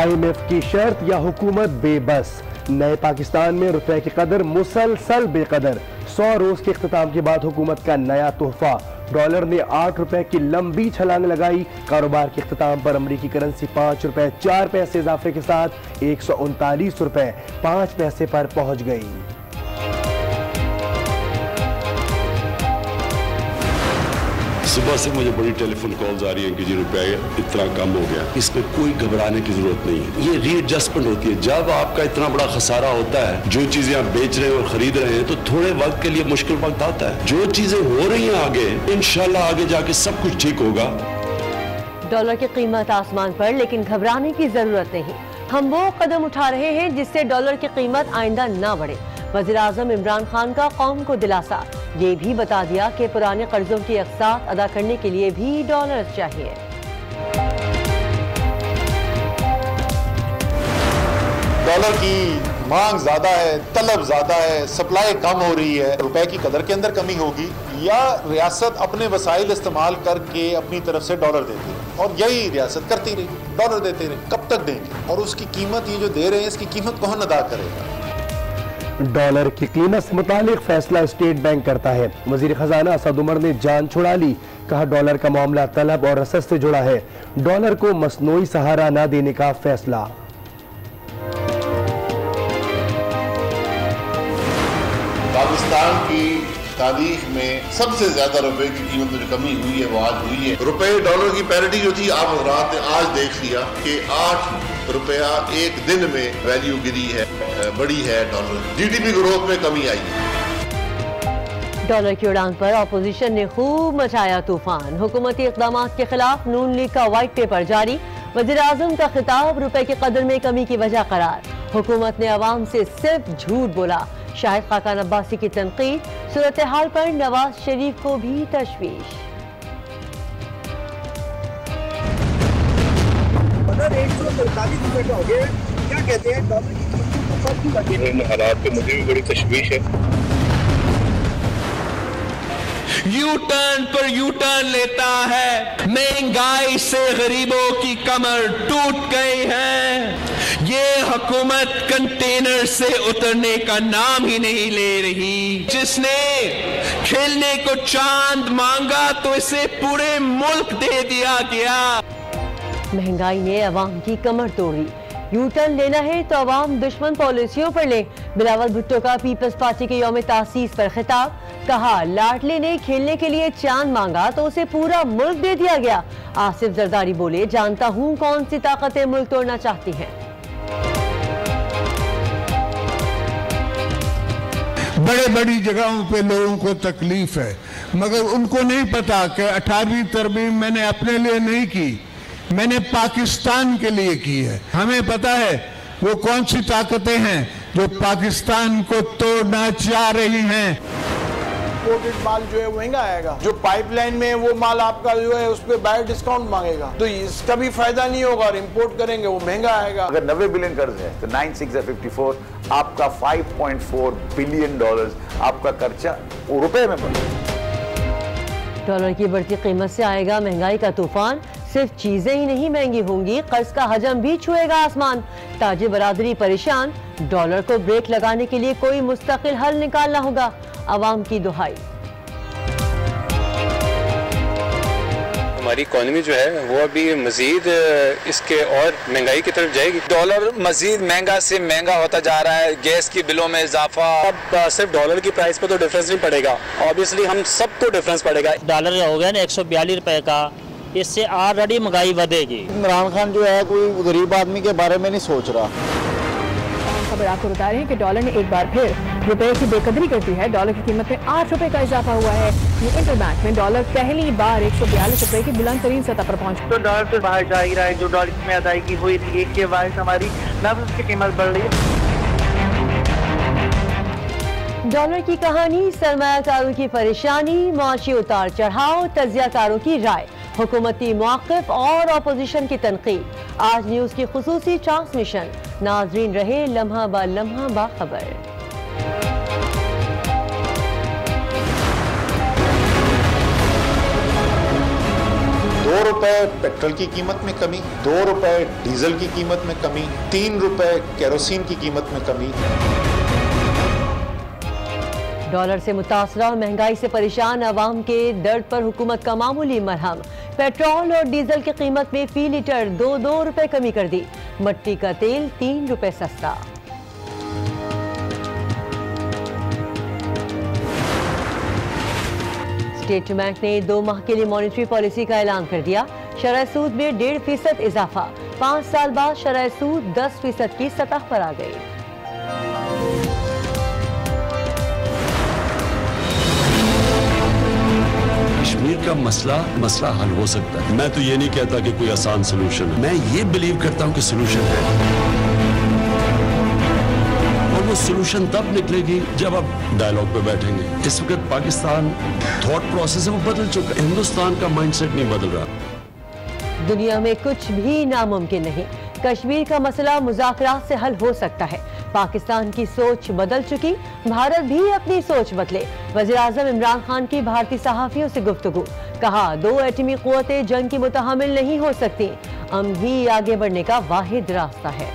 IMF की शर्त या हुकूमत बेबस। नए पाकिस्तान में रुपए की कदर मुसलसल बेकदर। 100 रोज के इख्तिताम के बाद हुकूमत का नया तोहफा। डॉलर ने 8 रुपए की लंबी छलांग लगाई। कारोबार के इख्तिताम पर अमरीकी करेंसी 5 रुपए 4 पैसे इजाफे के साथ 139 रुपए 5 पैसे पर पहुंच गई। सुबह से मुझे बड़ी टेलीफोन कॉल्स आ रही हैं कि जी रुपया इतना कम हो गया। इसमें कोई घबराने की जरूरत नहीं है। ये रीएडजस्टमेंट होती है। जब आपका इतना बड़ा खसारा होता है, जो चीजें आप बेच रहे हैं और खरीद रहे हैं, तो थोड़े वक्त के लिए मुश्किल वक्त आता है। जो चीजें हो रही हैं आगे, इंशाल्लाह आगे जाके सब कुछ ठीक होगा। डॉलर की कीमत आसमान पर, लेकिन घबराने की जरूरत नहीं। हम वो कदम उठा रहे हैं जिससे डॉलर की कीमत आइंदा ना बढ़े। वज़ीर-ए-आज़म इमरान खान का कौम को दिलासा। ये भी बता दिया कि पुराने कर्जों की अक़सात अदा करने के लिए भी डॉलर चाहिए। डॉलर की मांग ज्यादा है, तलब ज्यादा है, सप्लाई कम हो रही है, रुपए की कदर के अंदर कमी होगी, या रियासत अपने वसाइल इस्तेमाल करके अपनी तरफ से डॉलर देती है और यही रियासत करती रही, डॉलर देते रहे, कब तक देंगे? और उसकी कीमत ये जो दे रहे हैं, इसकी कीमत कौन अदा करेगा? डॉलर की कीमत से मुतालिक फैसला स्टेट बैंक करता है। वजीर खजाना असद उमर ने जान छुड़ा ली। कहा डॉलर का मामला तलब और रसद से जुड़ा है। डॉलर को मसनूई सहारा न देने का फैसला। पाकिस्तान की तारीख में सबसे ज्यादा रुपए की कीमत में जो कमी हुई है वो आज हुई है। रुपए डॉलर की पैरिटी जो थी, आप रात ने आज देख लिया कि 8 रुपया एक दिन में वैल्यू गिरी है, बड़ी है डॉलर। जीडीपी ग्रोथ में कमी आई है। डॉलर की उड़ान पर अपोजिशन ने खूब मचाया तूफान। हुकूमती इक़दाम के खिलाफ नून लीग का वाइट पेपर जारी। वज़ीर-ए-आज़म का खिताब रुपए की कदर में कमी की वजह करार। हुकूमत ने अवाम से सिर्फ झूठ बोला। शाहिद खाकान अब्बासी की तनकीद। सूरत हाल पर नवाज शरीफ को भी तशवीश। ₹143 का हो गया, क्या कहते हैं? डॉलर हालात पे मुझे भी बड़ी तशवीश है। यू टर्न पर यू टर्न लेता है। महंगाई से गरीबों की कमर टूट गई है। ये हुकूमत कंटेनर से उतरने का नाम ही नहीं ले रही। जिसने खेलने को चांद मांगा तो इसे पूरे मुल्क दे दिया गया। महंगाई ने अवाम की कमर तोड़ी। यू टर्न लेना है तो अवाम दुश्मन पॉलिसियों पर ले। बिलावल भुट्टो का पीपल्स पार्टी के यौम तासीस पर खिताब। कहा लाडले ने खेलने के लिए चांद मांगा तो उसे पूरा मुल्क दे दिया गया। आसिफ जरदारी बोले जानता हूं कौन सी ताकतें मुल्क तोड़ना चाहती हैं। बड़े बड़ी जगहों पे लोगों को तकलीफ है, मगर उनको नहीं पता कि 18वीं तरमीम मैंने अपने लिए नहीं की, मैंने पाकिस्तान के लिए की है। हमें पता है वो कौन सी ताकतें हैं जो पाकिस्तान को तोड़ना चाह रही हैं। इंपोर्टेड माल जो है वो महंगा आएगा। जो पाइपलाइन में वो माल आपका जो है उस पर बायर डिस्काउंट मांगेगा, तो इसका भी फायदा नहीं होगा और इंपोर्ट करेंगे वो महंगा आएगा। अगर 90 बिलियन कर्ज है तो 9 6 54 आपका $5.4 बिलियन आपका खर्चा रुपए में बढ़ेगा। डॉलर की बढ़ती कीमत से आएगा महंगाई का तूफान। सिर्फ चीजें ही नहीं महंगी होंगी, कर्ज का हजम भी छुएगा आसमान। ताजिर बरादरी परेशान। डॉलर को ब्रेक लगाने के लिए कोई मुस्तकिल हल निकालना होगा। अवाम की दुहाई। हमारी इकॉनमी जो है वो अभी मजीद इसके और महंगाई की तरफ जाएगी। डॉलर मजीद महंगा से महंगा होता जा रहा है। गैस की बिलों में इजाफा। अब सिर्फ डॉलर की प्राइस पे तो डिफरेंस नहीं पड़ेगा, ऑब्वियसली हम सबको डिफरेंस पड़ेगा। डॉलर हो गया ना 142 रुपए का, इससे ऑलरेडी महंगाई बढ़ेगी। इमरान खान जो है कोई गरीब आदमी के बारे में नहीं सोच रहा। खबर आपको बता रहे हैं कि डॉलर ने एक बार फिर रुपए की बेकदरी कर दी है। डॉलर की कीमत में 8 रुपए का इजाफा हुआ है। ये इंटरबैंक में डॉलर पहली बार 142 रुपए की बुलंद तरीन सतह पर पहुंचा। तो डॉलर से बाहर जा ही रहा है। जो डॉलर में अदायगी हुई थी एक के बाद हमारी नफ्स की कीमत बढ़ रही है। डॉलर की कहानी, सरमायाकारों की परेशानी, मुआशी उतार चढ़ाव, तजियाकारों की राय, हुकूमती मौक़िफ़ और अपोजिशन की तनकीद। आज न्यूज़ की खुसूसी ट्रांसमिशन। नाज़रीन रहे लम्हा बा लम्हा बाखबर। 2 रुपए पेट्रोल की कीमत में कमी, 2 रुपए डीजल की कीमत में कमी, 3 रुपए केरोसिन की कीमत में कमी। डॉलर से मुतासरा और महंगाई से परेशान अवाम के दर्द पर हुकूमत का मामूली मरहम। पेट्रोल और डीजल की कीमत में फी लीटर 2 रुपए कमी कर दी। मट्टी का तेल 3 रुपए सस्ता। स्टेट बैंक ने 2 माह के लिए मॉनेटरी पॉलिसी का ऐलान कर दिया। शरह सूद में 1.5% इजाफा। 5 साल बाद शरह सूद 10% की सतह पर आ गई। कश्मीर का मसला हल हो सकता है। मैं तो ये नहीं कहता कि कोई आसान सोल्यूशन है, मैं ये बिलीव करता हूँ कि सोल्यूशन है, और वो सोल्यूशन तब निकलेगी जब आप डायलॉग पे बैठेंगे। इस वक्त पाकिस्तान थॉट प्रोसेस है वो बदल चुका है, हिंदुस्तान का माइंडसेट नहीं बदल रहा। दुनिया में कुछ भी नामुमकिन नहीं। कश्मीर का मसला मुज़ाकरात से हल हो सकता है। पाकिस्तान की सोच बदल चुकी, भारत भी अपनी सोच बदले। वज़ीर-ए-आज़म इमरान खान की भारतीय सहाफ़ियों से गुफ्तगू। कहा 2 एटमी क़ुव्वतें जंग की मुतहम्मिल नहीं हो सकती। अमन ही आगे बढ़ने का वाहिद रास्ता है।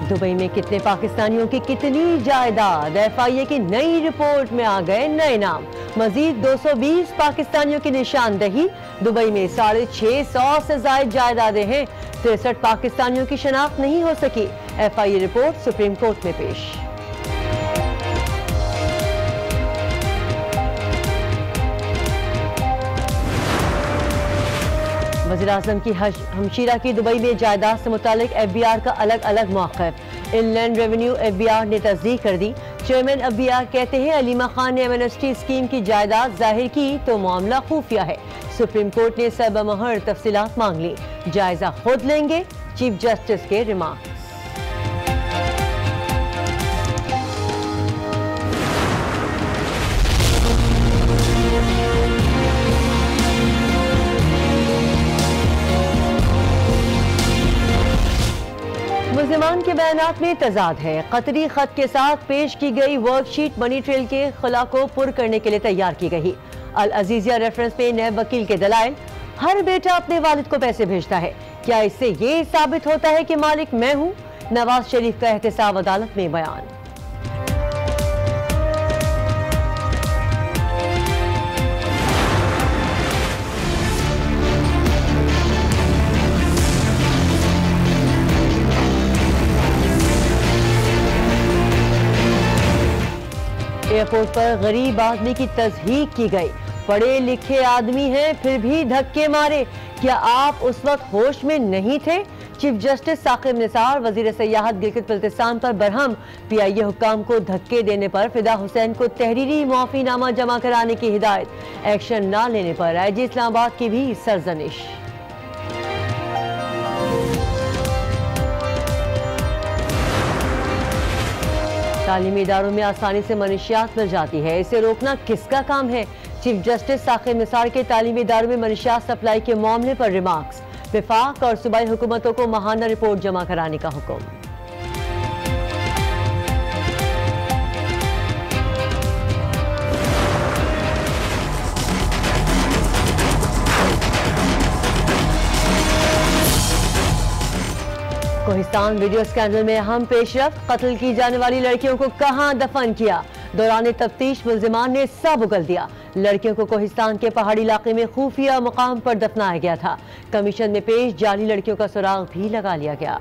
दुबई में कितने पाकिस्तानियों की कितनी जायदाद। FIA की नई रिपोर्ट में आ गए नए नाम। मजीद 220 पाकिस्तानियों की निशानदही। दुबई में 650 से ज्यादा जायदादें हैं। 63 पाकिस्तानियों की शनाख्त नहीं हो सकी। FIA रिपोर्ट सुप्रीम कोर्ट में पेश। वज़ीर-ए-आज़म की हमशीरा की दुबई में जायदाद से मुतालिक FBI का अलग अलग मौक़िफ़। इनलैंड रेवेन्यू FBI ने तस्दीक कर दी। चेयरमैन FBI कहते हैं अलीमा खान ने एमनेस्टी स्कीम की जायदाद जाहिर की तो मामला खुफिया है। सुप्रीम कोर्ट ने सबमहर तफसीलात मांग ली, जायजा खुद लेंगे। चीफ जस्टिस के रिमार्क। मुल्ज़िमान के बयानात में तजाद है। कतरी खत के साथ पेश की गई वर्कशीट मनी ट्रेल के खला को पुर करने के लिए तैयार की गई। अल अजीजिया रेफरेंस में नैब वकील के दलाइल। हर बेटा अपने वालिद को पैसे भेजता है, क्या इससे ये साबित होता है कि मालिक मैं हूँ? नवाज शरीफ का एहतसाब अदालत में बयान। एयरपोर्ट पर गरीब आदमी की तज़हीक की गई। पढ़े लिखे आदमी हैं फिर भी धक्के मारे, क्या आप उस वक्त होश में नहीं थे? चीफ जस्टिस साकिब निसार वजीर सयाहत गिलगित बल्तिस्तान पर बरहम। PIA हुक्काम को धक्के देने पर फिदा हुसैन को तहरीरी मुआफीनामा जमा कराने की हिदायत। एक्शन न लेने पर IG इस्लामाबाद की भी सरजनिश। तालीमी इदारों में आसानी से मनशियात मिल जाती है, इसे रोकना किसका काम है? चीफ जस्टिस साकिब निसार के तालीमी इदारों में मनशियात सप्लाई के मामले पर रिमार्क्स। विफाक और सूबाई हुकूमतों को माहाना रिपोर्ट जमा कराने का हुक्म। कोहिस्तान वीडियो स्कैंडल में अहम पेशरफ्त। कत्ल की जाने वाली लड़कियों को कहां दफन किया? दौरान तफ्तीश मुल्जिमान ने सब उगल दिया। लड़कियों को कोहिस्तान के पहाड़ी इलाके में खुफिया मुकाम पर दफनाया गया था। कमीशन में पेश जाली लड़कियों का सुराग भी लगा लिया गया।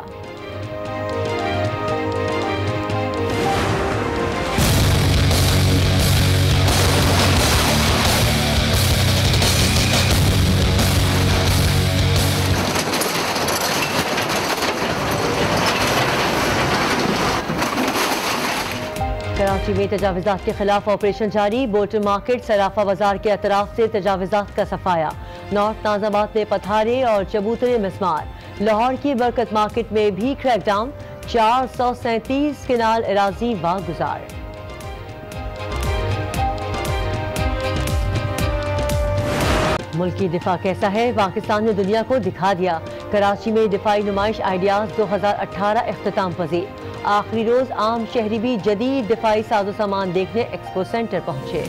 कराची में तजाविज़ात के खिलाफ ऑपरेशन जारी। बोटर मार्केट सराफा बाजार के अतराफ से तजाविज़ात का सफाया। नॉर्थ नाजाबाद में पथारे और चबूतरे मिसमार। लाहौर की बरकत मार्केट में भी क्रैकडाउन। 437 किनाल अराजी वागुजार। मुल्की दिफा कैसा है, पाकिस्तान ने दुनिया को दिखा दिया। कराची में दिफाई नुमाइश आइडियाज 2018 इख्तिताम पजीर। आखिरी रोज आम शहरी भी जदीद दिफाई साजो सामान देखने एक्सपो सेंटर पहुंचे।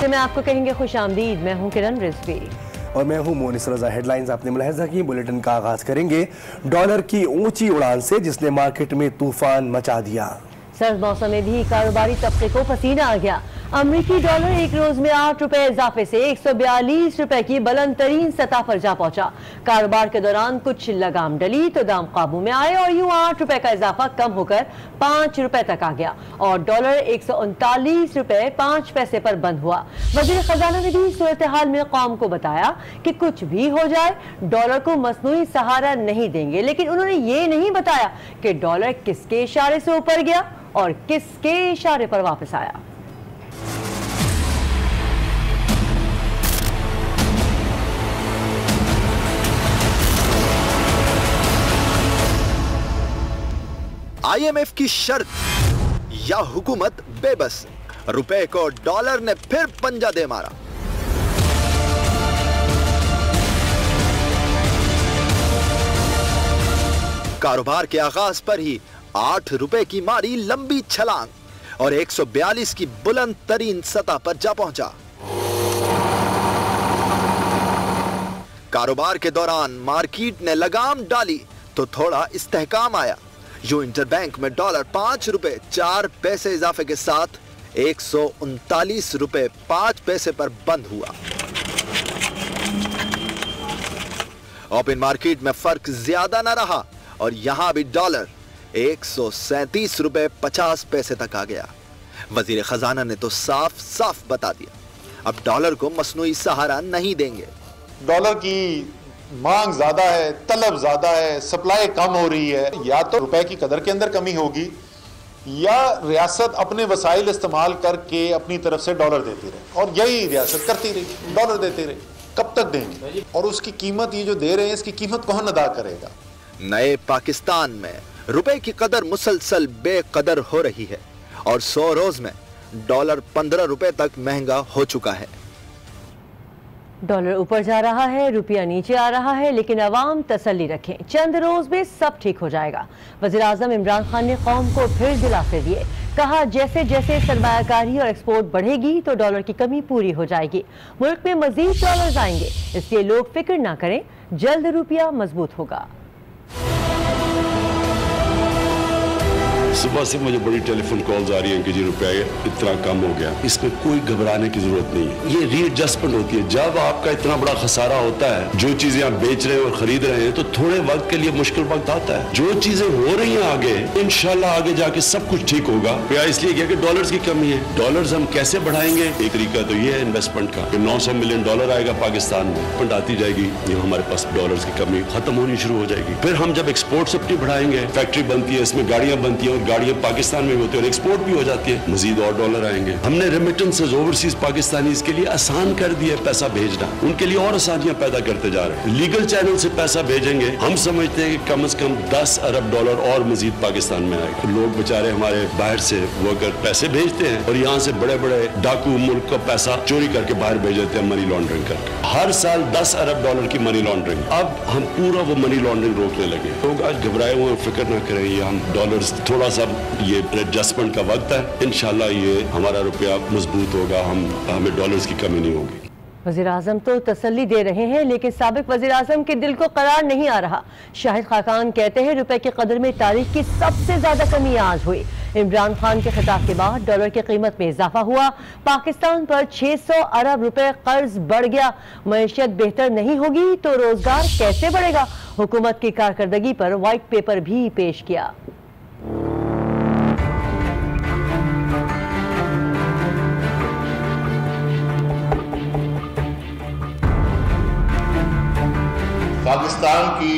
मैं आपको कहेंगे खुश आमदीद। मैं हूं किरण रिजवी और मैं हूं मोनिस रजा। हेडलाइंस आपने मुलाहिजा की। बुलेटिन का आगाज करेंगे डॉलर की ऊंची उड़ान से जिसने मार्केट में तूफान मचा दिया। सर्द मौसम में भी कारोबारी तबके को पसीना आ गया। अमरीकी डॉलर एक रोज में 8 रुपए इजाफे से 142 रुपए की बुलंद तरीन सतह पर जा पहुंचा। कारोबार के दौरान कुछ लगाम डली तो दाम काबू में आए और यूं 8 रुपए का इजाफा कम होकर 5 रुपए तक आ गया और डॉलर 139 रुपए 5 पैसे पर बंद हुआ। वजीर खजाना ने भी सूरत हाल में कौम को बताया कि कुछ भी हो जाए डॉलर को मसनूई सहारा नहीं देंगे, लेकिन उन्होंने ये नहीं बताया कि डॉलर किसके इशारे से ऊपर गया और किसके इशारे पर वापस आया। IMF की शर्त या हुकूमत बेबस, रुपए को डॉलर ने फिर पंजा दे मारा। कारोबार के आगाज पर ही 8 रुपए की मारी लंबी छलांग और 142 की बुलंद तरीन सतह पर जा पहुंचा। कारोबार के दौरान मार्केट ने लगाम डाली तो थोड़ा इस्तेहकाम आया। यूं इंटरबैंक में डॉलर 5 रुपए 4 पैसे इजाफे के साथ 139 रुपए 5 पैसे पर बंद हुआ। ओपन मार्केट में फर्क ज्यादा न रहा और यहां भी डॉलर 137 रुपए 50 पैसे तक आ गया। वजीर खजाना ने तो साफ साफ बता दिया अब डॉलर को मसनूई सहारा नहीं देंगे। डॉलर की मांग ज्यादा है, तलब ज्यादा है, सप्लाई कम हो रही है। या तो रुपए की कदर के अंदर कमी होगी या रियासत अपने वसाइल इस्तेमाल करके अपनी तरफ से डॉलर देती रहे और यही रियासत करती रही, डॉलर देती रही। कब तक देंगे और उसकी कीमत ये जो दे रहे हैं इसकी कीमत कौन अदा करेगा। नए पाकिस्तान में रुपए की कदर मुसलसल बेकदर हो रही है और 100 रोज में डॉलर 15 रुपए तक महंगा हो चुका है। डॉलर ऊपर जा रहा है, रुपया नीचे आ रहा है, लेकिन अवाम तसल्ली रखें, चंद रोज में सब ठीक हो जाएगा। वज़ीर आज़म इमरान खान ने कौम को फिर दिलासे दिए। कहा जैसे जैसे सरमायाकारी और एक्सपोर्ट बढ़ेगी तो डॉलर की कमी पूरी हो जाएगी। मुल्क में मजीद डॉलर आएंगे, इसलिए लोग फिक्र ना करें, जल्द रुपया मजबूत होगा। सुबह से मुझे बड़ी टेलीफोन कॉल्स आ रही हैं कि जी रुपया इतना कम हो गया। इसमें कोई घबराने की जरूरत नहीं है, ये रीएडजस्टमेंट होती है। जब आपका इतना बड़ा खसारा होता है, जो चीजें आप बेच रहे हैं और खरीद रहे हैं, तो थोड़े वक्त के लिए मुश्किल वक्त आता है। जो चीजें हो रही हैं आगे, इंशाल्लाह आगे जाके सब कुछ ठीक होगा। या इसलिए क्या कि डॉलर्स की कमी है, डॉलर्स हम कैसे बढ़ाएंगे। एक तरीका तो ये है इन्वेस्टमेंट का कि 900 मिलियन डॉलर आएगा पाकिस्तान में, फंड आती जाएगी, ये हमारे पास डॉलर्स की कमी खत्म होनी शुरू हो जाएगी। फिर हम जब एक्सपोर्ट्स अपनी बढ़ाएंगे, फैक्ट्री बनती है, इसमें गाड़ियां बनती हैं और गाड़ियां पाकिस्तान में होती है और एक्सपोर्ट भी हो जाती है, मजीद और डॉलर आएंगे। हमने रेमिटेंसेस ओवरसीज पाकिस्तानीज के लिए आसान कर दिया पैसा भेजना, उनके लिए और आसानियां पैदा करते जा रहे हैं। लीगल चैनल से पैसा भेजेंगे, हम समझते हैं कि कम से कम 10 अरब डॉलर और मजीद पाकिस्तान में आएगा। तो लोग बेचारे हमारे बाहर से वर्कर पैसे भेजते हैं और यहाँ से बड़े बड़े डाकू मुल्क का पैसा चोरी करके बाहर भेज देते हैं, मनी लॉन्ड्रिंग करके। हर साल 10 अरब डॉलर की मनी लॉन्ड्रिंग। अब हम पूरा वो मनी लॉन्ड्रिंग रोकने लगे। लोग आज घबराए हुए, फिक्र ना करें, ये हम डॉलर थोड़ा सा ये एडजस्टमेंट का वक्त है, इंशाल्लाह ये हमारा रुपया मजबूत होगा, हमें डॉलर्स की कमी नहीं होगी। वज़ीर आज़म तो तसल्ली दे रहे हैं, लेकिन साबिक वज़ीर आज़म के दिल को करार नहीं आ रहा। शाहिद खाकान कहते हैं रुपए की कदर में तारीख की सबसे ज्यादा कमी आज हुई। इमरान खान के खिताब के बाद डॉलर की कीमत में इजाफा हुआ, पाकिस्तान पर 600 अरब रुपए कर्ज बढ़ गया। मईशत बेहतर नहीं होगी तो रोजगार कैसे बढ़ेगा। हुकूमत की कारकर्दगी पर व्हाइट पेपर भी पेश किया। पाकिस्तान की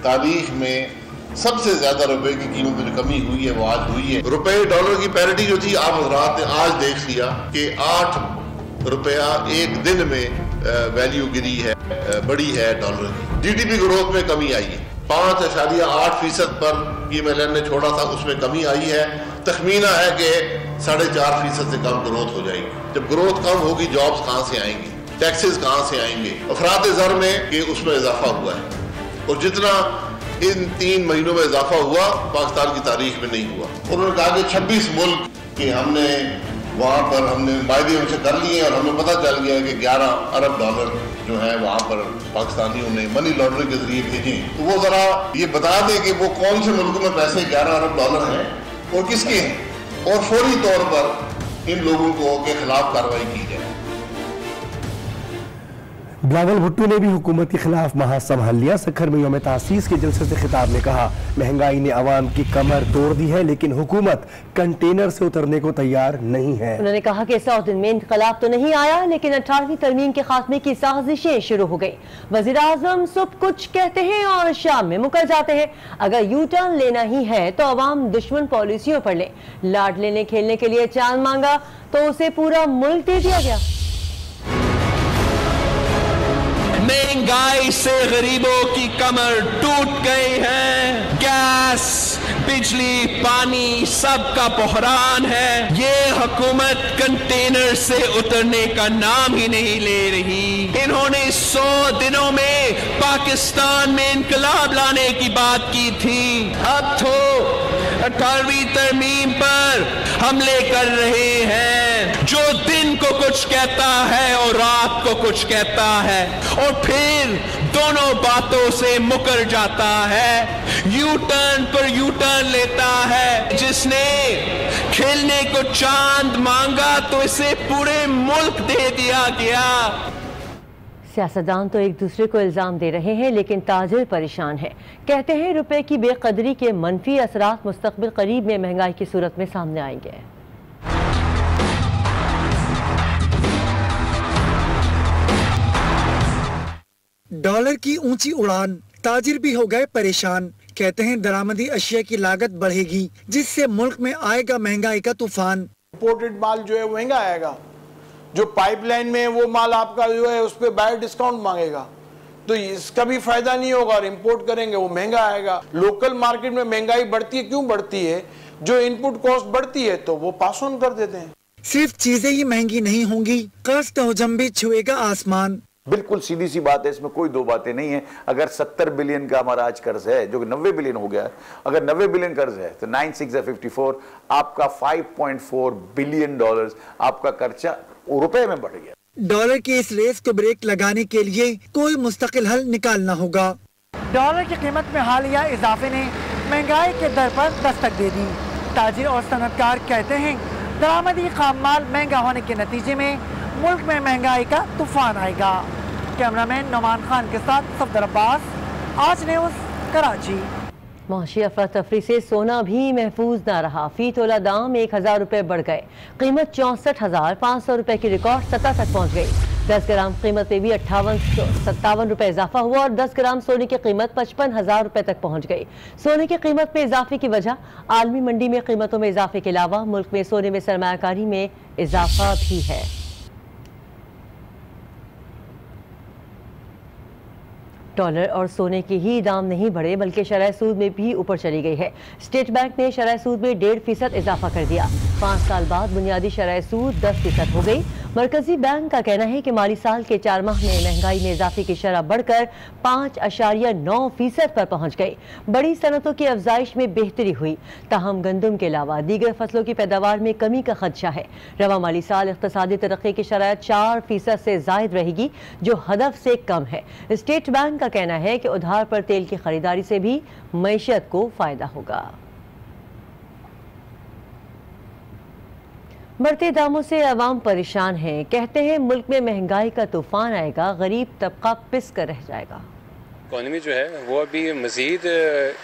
तारीख में सबसे ज्यादा रुपए की कीमत में जो कमी हुई है वो आज हुई है। रुपए डॉलर की पैरिटी जो थी आप रात ने आज देख लिया कि 8 रुपया एक दिन में वैल्यू गिरी है, बढ़ी है डॉलर की। जीडीपी ग्रोथ में कमी आई है। 5.8% पर IMF ने छोड़ा था, उसमें कमी आई है। तखमीना है कि 4.5% से कम ग्रोथ हो जाएगी। जब ग्रोथ कम होगी, जॉब्स कहाँ से आएंगी, टैक्सेस कहाँ से आएंगे? अफराद ज़र में कि उसमें इजाफा हुआ है, और जितना इन 3 महीनों में इजाफा हुआ पाकिस्तान की तारीख में नहीं हुआ। उन्होंने कहा कि 26 मुल्क कि हमने वहाँ पर हमने वायदे उनसे कर लिए और हमें पता चल गया कि 11 अरब डॉलर जो है वहाँ पर पाकिस्तानियों ने मनी लॉन्ड्रिंग के जरिए भेजे। तो वो जरा ये बता दें कि वो कौन से मुल्कों में पैसे 11 अरब डॉलर हैं और किसके हैं, और फौरी तौर पर इन लोगों को के खिलाफ कार्रवाई की जाए। बिलावल भुट्टो ने भी हुकूमत के खिलाफ महाज संभाल लिया। सखर में यौम तासीस के जलसे से खिताब में कहा, महंगाई ने अवाम की कमर तोड़ दी है, लेकिन हुकूमत कंटेनर से उतरने को तैयार नहीं है। उन्होंने कहा कि 100 दिन में इनकलाब तो नहीं आया, लेकिन 18वीं तरमीम के खात्मे की साजिशें शुरू हो गई। वजीर आजम सब कुछ कहते हैं और शाम में मुकर जाते हैं। अगर यू टर्न लेना ही है तो अवाम दुश्मन पॉलिसियों पर ले। लाड लेने खेलने के लिए चांद मांगा तो उसे पूरा मुल्क दे दिया गया। महंगाई से गरीबों की कमर टूट गई है। गैस, बिजली, पानी सबका बहरान है। ये हुकूमत कंटेनर से उतरने का नाम ही नहीं ले रही। इन्होंने 100 दिनों में पाकिस्तान में इनकलाब लाने की बात की थी। अब तो 18वीं तरमीम पर हमले कर रहे हैं, जो दिन को कुछ कहता है और रात को कुछ कहता है, और फिर दोनों बातों से मुकर जाता है। यू टर्न पर यू टर्न लेता है। जिसने खेलने को चांद मांगा तो इसे पूरे मुल्क दे दिया गया। सियासतदान तो एक दूसरे को इल्जाम दे रहे हैं, लेकिन ताजिर परेशान है। कहते हैं रुपए की बेकदरी के मनफी असरात मुस्तकबिल करीब में महंगाई की सूरत में सामने आएंगे। डॉलर की ऊंची उड़ान, ताजिर भी हो गए परेशान। कहते हैं दरामदी अशिया की लागत बढ़ेगी, जिससे मुल्क में आएगा महंगाई का तूफान। इंपोर्टेड माल जो है महंगा आएगा। जो पाइपलाइन में वो माल आपका जो है उस पर बायर डिस्काउंट मांगेगा, तो इसका भी फायदा नहीं होगा, और इंपोर्ट करेंगे वो महंगा आएगा। लोकल मार्केट में महंगाई बढ़ती है, क्यों बढ़ती है? जो इनपुट कॉस्ट बढ़ती है तो वो पास ऑन कर देते हैं। सिर्फ चीजें ही महंगी नहीं होंगी, कर्ज तोजम भी छुएगा आसमान। बिल्कुल सीधी सी बात है, इसमें कोई दो बातें नहीं है। अगर 70 बिलियन का हमारा आज कर्ज है, जो कि 90 बिलियन हो गया है, अगर 90 बिलियन कर्ज है तो 9 6 54 आपका $5.4 बिलियन आपका खर्चा रुपए में बढ़ गया। डॉलर के इस रेस को ब्रेक लगाने के लिए कोई मुस्तकिल हल निकालना होगा। डॉलर की कीमत में हालिया इजाफे ने महंगाई के दर पर दस्तक दे दी। ताजिर और सनतकार कहते हैं दरामदी खाम माल महंगा होने के नतीजे में मुल्क में महंगाई का तूफान आएगा। कैमरामैन नोमान खान के साथ सफदर अब्बास, आज न्यूज़, कराची। मुआशी अफरा तफरी से सोना भी महफूज ना रहा। फी तोला दाम 1000 रुपये बढ़ गए। कीमत 64,500 रुपये की रिकॉर्ड सतह तक पहुँच गई। 10 ग्राम कीमत में भी 58-57 रुपये इजाफा हुआ और 10 ग्राम सोने की कीमत 55,000 रुपये तक पहुँच गई। सोने की कीमत में इजाफे की वजह आलमी मंडी में कीमतों में इजाफे के अलावा मुल्क में सोने में सरमायाकारी में इजाफा भी है। डॉलर और सोने के ही दाम नहीं बढ़े, बल्कि शरह सूद में भी ऊपर चली गई है। स्टेट बैंक ने शरह सूद में 1.5% इजाफा कर दिया। 5 साल बाद बुनियादी शरह सूद 10% हो गई। मरकजी बैंक का कहना है कि माली साल के 4 माह में महंगाई में इजाफे की शरह बढ़कर 5.9% पर पहुंच गई। बड़ी सनतों की अफजाइश में बेहतरी हुई, ताहम गंदम के अलावा दीगर फसलों की पैदावार में कमी का खदशा है। रवा माली साल इक़्तिसादी तरक्की की शरह 4% से जायद रहेगी, जो हदफ से कम है। स्टेट बैंक का कहना है कि उधार पर तेल की खरीदारी से भी मईशत को फायदा होगा। बढ़ते दामों से अवाम परेशान हैं। कहते हैं मुल्क में महंगाई का तूफान आएगा, गरीब तबका पिस कर रह जाएगा। इकॉनमी जो है वो अभी मजीद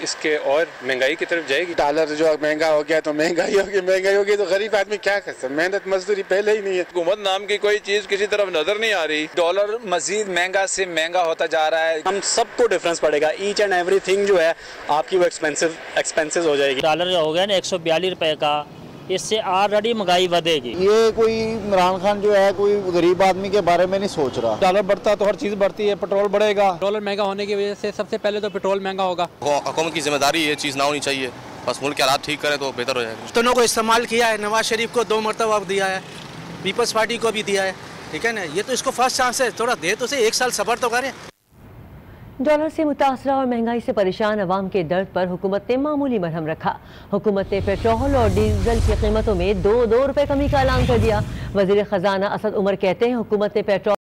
इसके और महंगाई की तरफ जाएगी। डॉलर जो महंगा हो गया तो महंगाई होगी तो गरीब आदमी क्या कर सकता है? मेहनत मजदूरी पहले ही नहीं है। हुकूमत नाम की कोई चीज किसी तरफ नजर नहीं आ रही। डॉलर मजीद महंगा से महंगा होता जा रहा है। हम सबको डिफरेंस पड़ेगा। ईच एंड एवरी थिंग जो है आपकी वो एक्सपेंसिव हो जाएगी। डॉलर जो हो गया ना 142 रुपए का, इससे ऑलरेडी महंगाई बढ़ेगी। ये कोई इमरान खान जो है कोई गरीब आदमी के बारे में नहीं सोच रहा। डॉलर बढ़ता है तो हर चीज़ बढ़ती है, पेट्रोल बढ़ेगा। डॉलर महंगा होने की वजह से सबसे पहले तो पेट्रोल महंगा होगा। हुकूमत की जिम्मेदारी ये चीज़ ना होनी चाहिए, बस मुल्क के हालात ठीक करें तो बेहतर हो जाएगा। दोनों को इस्तेमाल किया है, नवाज शरीफ को 2 मरतबा दिया है, पीपल्स पार्टी को भी दिया है, ठीक है ना। ये तो इसको फर्स्ट चांस है, थोड़ा दे तो से 1 साल सब्र तो करें। डॉलर से मुतासरा और महंगाई से परेशान अवाम के दर्द पर हुकूमत ने मामूली मरहम रखा। हुकूमत ने पेट्रोल और डीजल की कीमतों में 2 रुपए कमी का ऐलान कर दिया। वजीर खजाना असद उमर कहते हैं हुकूमत ने पेट्रोल